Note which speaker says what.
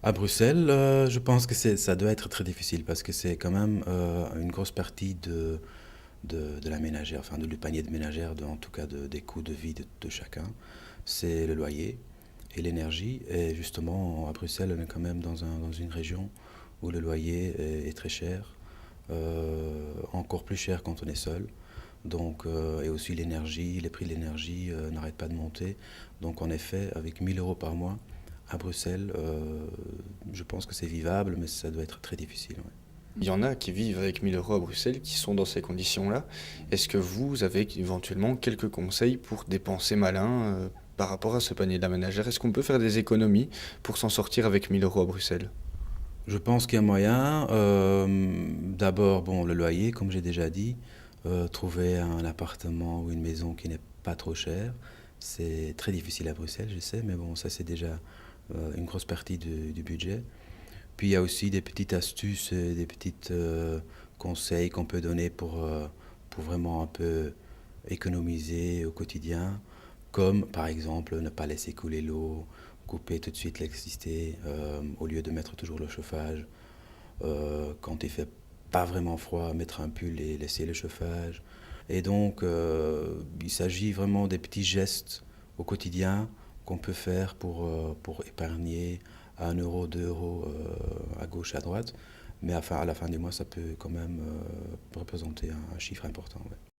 Speaker 1: À Bruxelles, je pense que ça doit être très difficile parce que c'est quand même une grosse partie de la ménagère, enfin du panier de ménagère, en tout cas des coûts de vie de chacun. C'est le loyer et l'énergie. Et justement, à Bruxelles, on est quand même dans une région où le loyer est très cher, encore plus cher quand on est seul. Donc, et aussi l'énergie, les prix de l'énergie n'arrêtent pas de monter. Donc en effet, avec 1 000 € par mois à Bruxelles, je pense que c'est vivable, mais ça doit être très difficile. Ouais.
Speaker 2: Il y en a qui vivent avec 1 000 € à Bruxelles, qui sont dans ces conditions-là. Est-ce que vous avez éventuellement quelques conseils pour dépenser malin par rapport à ce panier de la ménagère? Est-ce qu'on peut faire des économies pour s'en sortir avec 1 000 € à Bruxelles?
Speaker 1: Je pense qu'il y a moyen. D'abord, bon, le loyer, comme j'ai déjà dit, trouver un appartement ou une maison qui n'est pas trop cher. C'est très difficile à Bruxelles, je sais, mais bon, ça c'est déjà une grosse partie du budget. Puis il y a aussi des petites astuces, des petites conseils qu'on peut donner pour vraiment un peu économiser au quotidien, comme par exemple ne pas laisser couler l'eau, couper tout de suite l'électricité au lieu de mettre toujours le chauffage. Quand il fait pas vraiment froid, mettre un pull et laisser le chauffage. Et donc, il s'agit vraiment des petits gestes au quotidien qu'on peut faire pour épargner 1 euro, 2 € à gauche, à droite. Mais à la fin du mois, ça peut quand même représenter un chiffre important. Ouais.